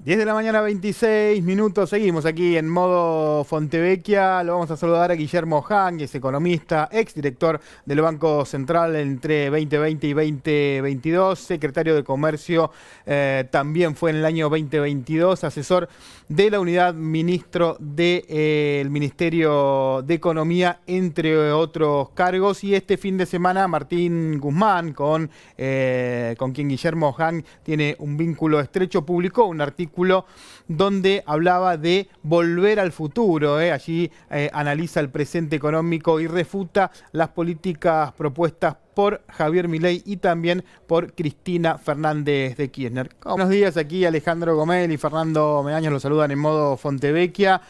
10 de la mañana, 26 minutos. Seguimos aquí en modo Fontevecchia. Lo vamos a saludar a Guillermo Han, que es economista, exdirector del Banco Central entre 2020 y 2022, secretario de Comercio, también fue en el año 2022, asesor de la unidad, ministro del Ministerio de Economía, entre otros cargos. Y este fin de semana, Martín Guzmán, con quien Guillermo Han tiene un vínculo estrecho, publicó un artículo donde hablaba de volver al futuro. Allí analiza el presente económico y refuta las políticas propuestas por Javier Milei y también por Cristina Fernández de Kirchner. Buenos días, aquí Alejandro Gomel y Fernando Meaños los saludan en modo Fontevecchia.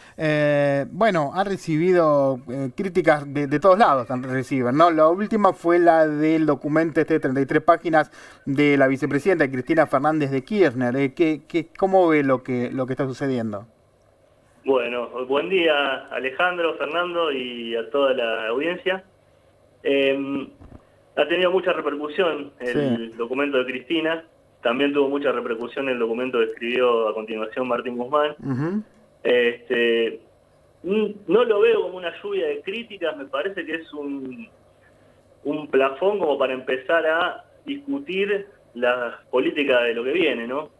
Bueno, ha recibido críticas de todos lados, reciben, ¿no? La última fue la del documento de 33 páginas de la vicepresidenta Cristina Fernández de Kirchner. ¿Cómo ve lo que está sucediendo? Bueno, buen día Alejandro, Fernando y a toda la audiencia. Ha tenido mucha repercusión Sí. el documento de Cristina, también tuvo mucha repercusión el documento que escribió a continuación Martín Guzmán. Uh-huh. No lo veo como una lluvia de críticas, me parece que es un plafón como para empezar a discutir las políticas de lo que viene, ¿no?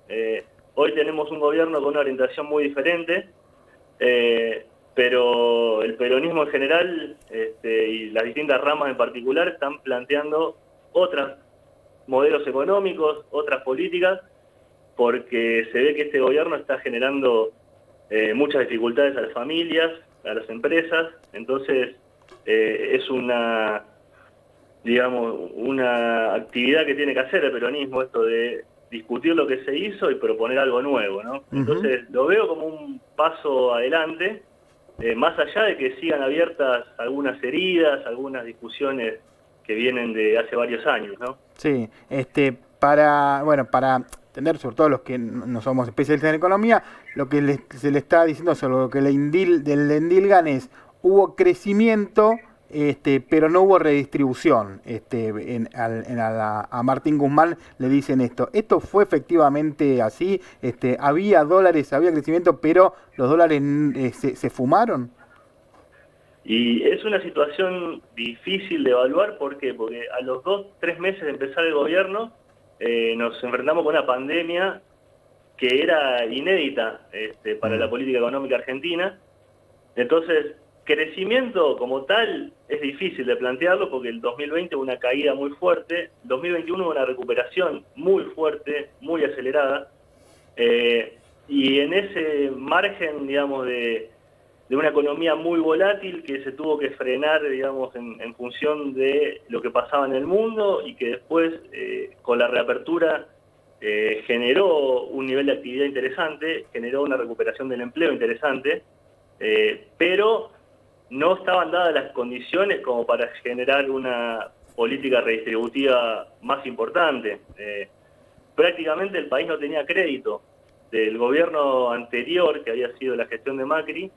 Hoy tenemos un gobierno con una orientación muy diferente, pero el peronismo en general y las distintas ramas en particular están planteando otros modelos económicos, otras políticas, porque se ve que este gobierno está generando muchas dificultades a las familias, a las empresas. Entonces es una actividad que tiene que hacer el peronismo, esto de discutir lo que se hizo y proponer algo nuevo, ¿no? Uh-huh. Entonces lo veo como un paso adelante, más allá de que sigan abiertas algunas heridas, algunas discusiones que vienen de hace varios años, ¿no? Sí, para entender, sobre todo los que no somos especialistas en economía, lo que se le está diciendo sobre lo que le endilgan es: hubo crecimiento, pero no hubo redistribución. A Martín Guzmán le dicen esto. ¿Esto fue efectivamente así? ¿Había dólares, había crecimiento, pero los dólares se fumaron? Y es una situación difícil de evaluar. ¿Por qué? Porque a los 2, 3 meses de empezar el gobierno nos enfrentamos con una pandemia que era inédita para la política económica argentina. Entonces, crecimiento como tal es difícil de plantearlo porque el 2020 hubo una caída muy fuerte, el 2021 hubo una recuperación muy fuerte, muy acelerada, y en ese margen, digamos, de una economía muy volátil que se tuvo que frenar, digamos, en función de lo que pasaba en el mundo, y que después, con la reapertura, generó un nivel de actividad interesante, generó una recuperación del empleo interesante, pero no estaban dadas las condiciones como para generar una política redistributiva más importante. Prácticamente el país no tenía crédito. Del gobierno anterior, que había sido la gestión de Macri,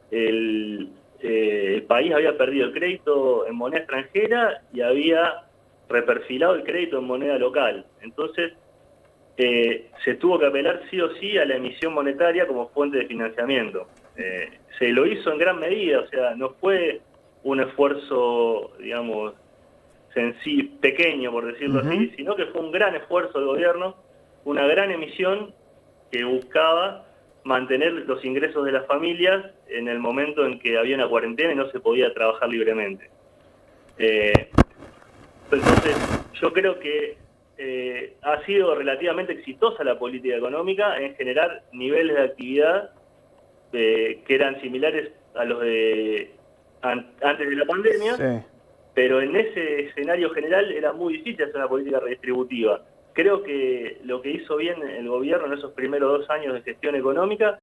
el país había perdido el crédito en moneda extranjera y había reperfilado el crédito en moneda local. Entonces se tuvo que apelar sí o sí a la emisión monetaria como fuente de financiamiento. Se lo hizo en gran medida, o sea, no fue un esfuerzo, digamos, pequeño, por decirlo así, sino que fue un gran esfuerzo del gobierno, una gran emisión que buscaba mantener los ingresos de las familias en el momento en que había una cuarentena y no se podía trabajar libremente. Entonces, yo creo que ha sido relativamente exitosa la política económica en generar niveles de actividad que eran similares a los de antes de la pandemia, sí. Pero en ese escenario general era muy difícil hacer una política redistributiva. Creo que lo que hizo bien el gobierno en esos primeros 2 años de gestión económica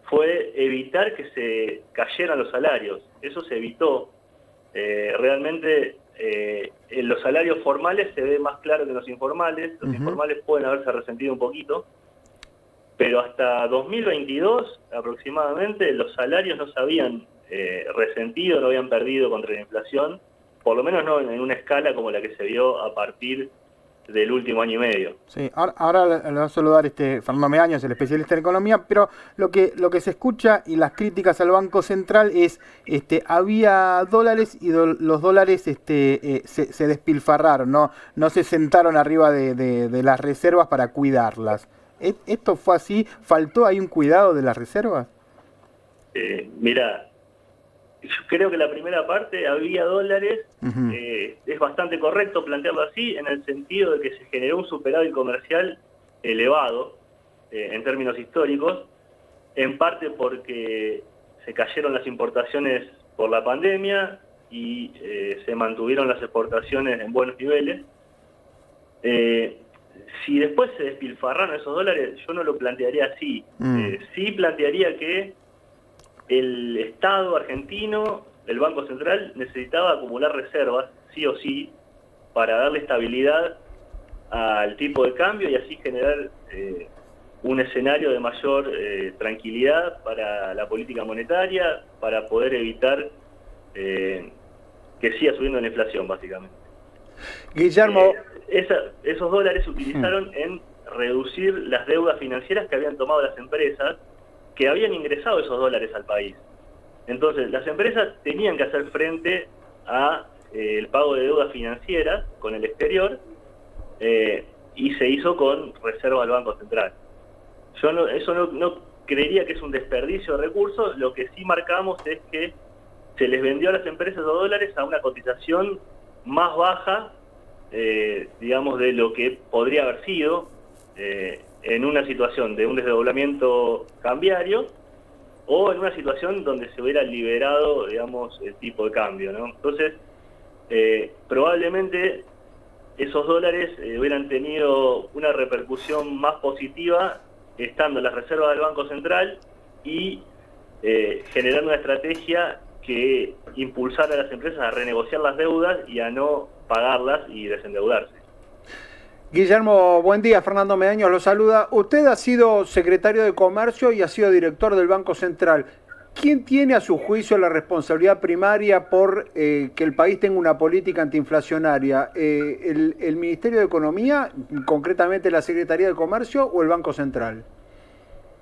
fue evitar que se cayeran los salarios. Eso se evitó. Realmente en los salarios formales se ve más claro que en los informales. Los informales pueden haberse resentido un poquito, pero hasta 2022 aproximadamente los salarios no se habían resentido, no habían perdido contra la inflación, por lo menos no en una escala como la que se vio a partir del último año y medio. Sí, ahora le va a saludar Fernando Meaños, el especialista en economía, pero lo que se escucha y las críticas al Banco Central es, había dólares y los dólares se despilfarraron, no se sentaron arriba de las reservas para cuidarlas. ¿Esto fue así? ¿Faltó ahí un cuidado de las reservas? Mira, yo creo que la primera parte, había dólares, es bastante correcto plantearlo así, en el sentido de que se generó un superávit comercial elevado en términos históricos, en parte porque se cayeron las importaciones por la pandemia y se mantuvieron las exportaciones en buenos niveles. Si después se despilfarraron esos dólares, yo no lo plantearía así. Sí plantearía que el Estado argentino, el Banco Central, necesitaba acumular reservas, sí o sí, para darle estabilidad al tipo de cambio y así generar un escenario de mayor tranquilidad para la política monetaria, para poder evitar que siga subiendo la inflación, básicamente. Guillermo... esos dólares se utilizaron en reducir las deudas financieras que habían tomado las empresas, que habían ingresado esos dólares al país. Entonces, las empresas tenían que hacer frente a el pago de deudas financieras con el exterior, y se hizo con reserva del Banco Central. Yo no creería que es un desperdicio de recursos. Lo que sí marcamos es que se les vendió a las empresas esos dólares a una cotización más baja, digamos, de lo que podría haber sido en una situación de un desdoblamiento cambiario o en una situación donde se hubiera liberado, digamos, el tipo de cambio, ¿no? Entonces, probablemente esos dólares hubieran tenido una repercusión más positiva estando en las reservas del Banco Central y generando una estrategia que impulsara a las empresas a renegociar las deudas y a no pagarlas y desendeudarse. Guillermo, buen día. Fernando Meaños lo saluda. Usted ha sido secretario de Comercio y ha sido director del Banco Central. ¿Quién tiene a su juicio la responsabilidad primaria por que el país tenga una política antiinflacionaria? ¿El Ministerio de Economía, concretamente la Secretaría de Comercio, o el Banco Central?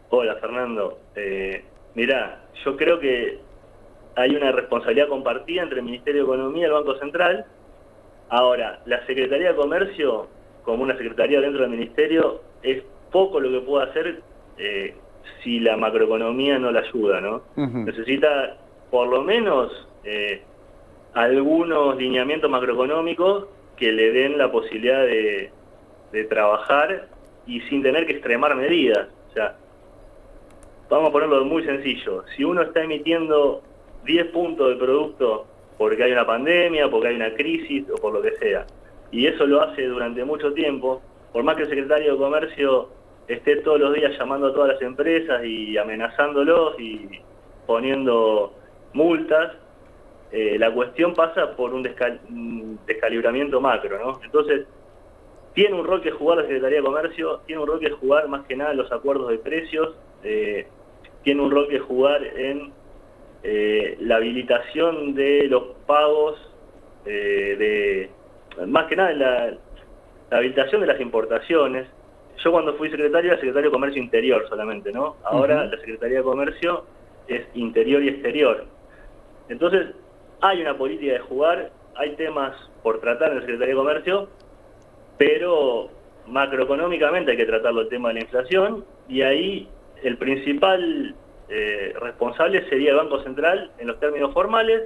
Hola, Fernando. Mirá, yo creo que hay una responsabilidad compartida entre el Ministerio de Economía y el Banco Central. Ahora, la Secretaría de Comercio, como una secretaría dentro del Ministerio, es poco lo que puede hacer si la macroeconomía no la ayuda, ¿no? Necesita por lo menos algunos lineamientos macroeconómicos que le den la posibilidad de trabajar y sin tener que extremar medidas. O sea, vamos a ponerlo muy sencillo. Si uno está emitiendo 10 puntos de producto porque hay una pandemia, porque hay una crisis o por lo que sea, y eso lo hace durante mucho tiempo, por más que el secretario de Comercio esté todos los días llamando a todas las empresas y amenazándolos y poniendo multas, la cuestión pasa por un descalibramiento macro, ¿no? Entonces, tiene un rol que jugar la Secretaría de Comercio, tiene un rol que jugar más que nada en los acuerdos de precios, tiene un rol que jugar en la habilitación de los pagos, más que nada en la habilitación de las importaciones. Yo cuando fui secretario, era secretario de Comercio Interior solamente, ¿no? Ahora la Secretaría de Comercio es Interior y Exterior. Entonces, hay una política de jugar, hay temas por tratar en la Secretaría de Comercio, pero macroeconómicamente hay que tratarlo el tema de la inflación, y ahí el principal responsable sería el Banco Central en los términos formales,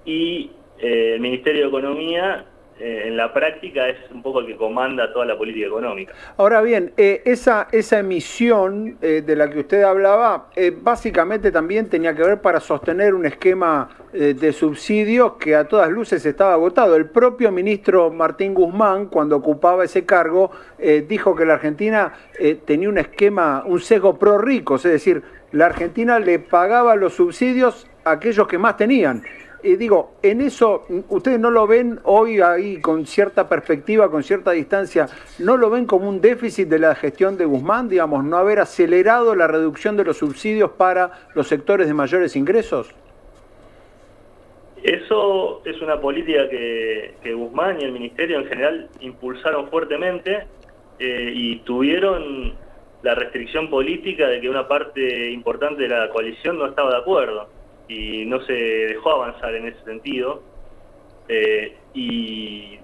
y el Ministerio de Economía en la práctica es un poco el que comanda toda la política económica. Ahora bien, esa emisión de la que usted hablaba, básicamente también tenía que ver para sostener un esquema de subsidios que a todas luces estaba agotado. El propio ministro Martín Guzmán, cuando ocupaba ese cargo, dijo que la Argentina tenía un esquema, un sesgo pro ricos, es decir, la Argentina le pagaba los subsidios a aquellos que más tenían. Digo, en eso, ¿ustedes no lo ven hoy ahí con cierta perspectiva, con cierta distancia, no lo ven como un déficit de la gestión de Guzmán, digamos, no haber acelerado la reducción de los subsidios para los sectores de mayores ingresos? Eso es una política que Guzmán y el Ministerio en general impulsaron fuertemente y tuvieron la restricción política de que una parte importante de la coalición no estaba de acuerdo y no se dejó avanzar en ese sentido. Y,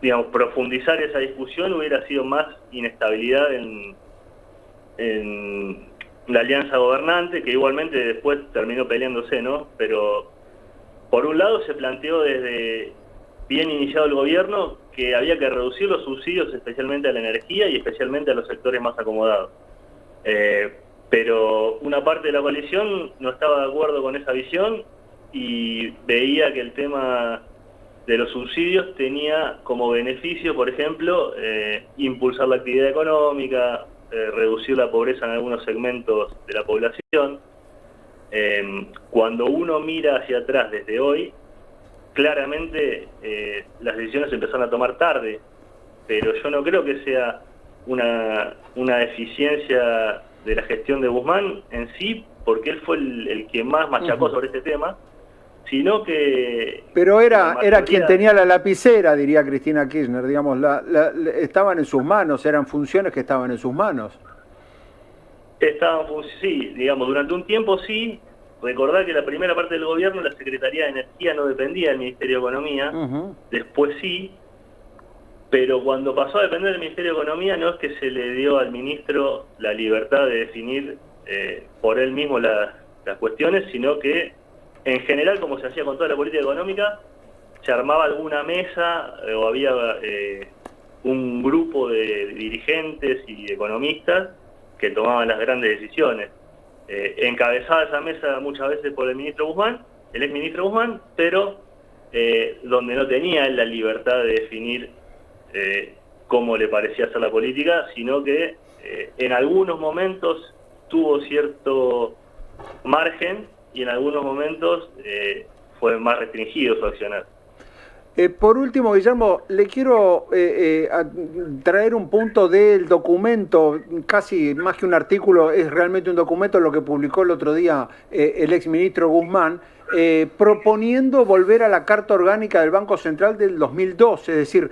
digamos, profundizar esa discusión hubiera sido más inestabilidad en la alianza gobernante, que igualmente después terminó peleándose, ¿no? Pero por un lado se planteó desde bien iniciado el gobierno que había que reducir los subsidios especialmente a la energía y especialmente a los sectores más acomodados. Pero una parte de la coalición no estaba de acuerdo con esa visión y veía que el tema de los subsidios tenía como beneficio, por ejemplo, impulsar la actividad económica, reducir la pobreza en algunos segmentos de la población. Cuando uno mira hacia atrás desde hoy, claramente las decisiones se empezaron a tomar tarde, pero yo no creo que sea una deficiencia de la gestión de Guzmán en sí, porque él fue el que más machacó sobre este tema, sino que... Pero era quien tenía la lapicera, diría Cristina Kirchner, digamos, estaban en sus manos, eran funciones que estaban en sus manos. Sí, digamos, durante un tiempo sí. Recordar que la primera parte del gobierno, la Secretaría de Energía no dependía del Ministerio de Economía, después sí, pero cuando pasó a depender del Ministerio de Economía no es que se le dio al ministro la libertad de definir por él mismo las cuestiones, sino que en general, como se hacía con toda la política económica, se armaba alguna mesa o había un grupo de dirigentes y de economistas que tomaban las grandes decisiones. Encabezada esa mesa muchas veces por el ministro Guzmán, el exministro Guzmán, pero donde no tenía él la libertad de definir cómo le parecía hacer la política, sino que en algunos momentos tuvo cierto margen y en algunos momentos fue más restringido su accionar. Por último, Guillermo, le quiero traer un punto del documento, casi más que un artículo, es realmente un documento, lo que publicó el otro día el exministro Guzmán, proponiendo volver a la Carta Orgánica del Banco Central del 2012, es decir,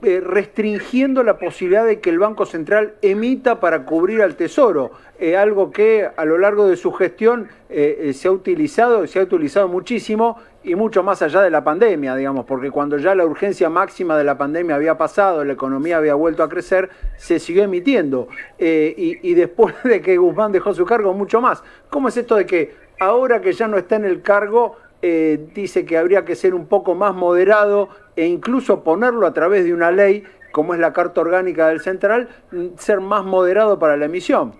restringiendo la posibilidad de que el Banco Central emita para cubrir al Tesoro, algo que a lo largo de su gestión se ha utilizado muchísimo y mucho más allá de la pandemia, digamos, porque cuando ya la urgencia máxima de la pandemia había pasado, la economía había vuelto a crecer, se siguió emitiendo y después de que Guzmán dejó su cargo, mucho más. ¿Cómo es esto de que ahora que ya no está en el cargo, dice que habría que ser un poco más moderado e incluso ponerlo a través de una ley, como es la Carta Orgánica del Central, ser más moderado para la emisión?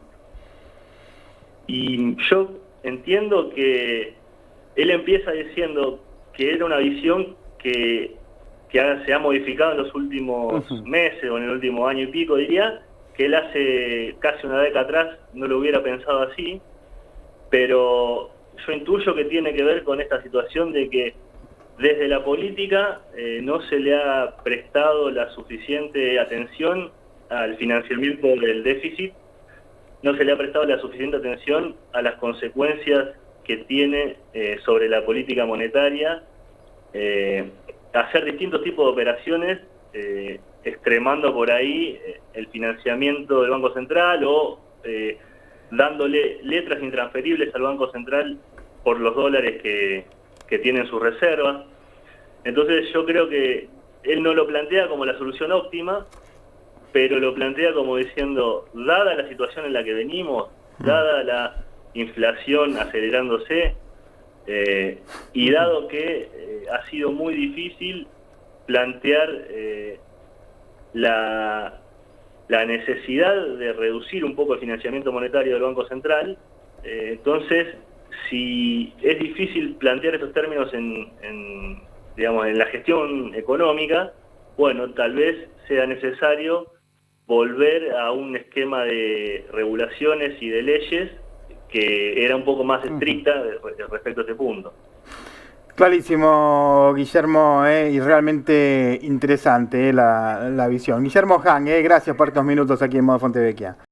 Y yo entiendo que él empieza diciendo que era una visión que se ha modificado en los últimos meses o en el último año y pico, diría, que él hace casi una década atrás no lo hubiera pensado así, pero yo intuyo que tiene que ver con esta situación de que desde la política no se le ha prestado la suficiente atención al financiamiento del déficit, no se le ha prestado la suficiente atención a las consecuencias que tiene sobre la política monetaria, hacer distintos tipos de operaciones, extremando por ahí el financiamiento del Banco Central o dándole letras intransferibles al Banco Central por los dólares que tienen sus reservas. Entonces yo creo que él no lo plantea como la solución óptima, pero lo plantea como diciendo, dada la situación en la que venimos, dada la inflación acelerándose, y dado que ha sido muy difícil plantear la necesidad de reducir un poco el financiamiento monetario del Banco Central, entonces si es difícil plantear estos términos en la gestión económica, bueno, tal vez sea necesario volver a un esquema de regulaciones y de leyes que era un poco más estricta respecto a este punto. Clarísimo, Guillermo, y realmente interesante la visión. Guillermo Han, gracias por estos minutos aquí en Modo Fontevecchia.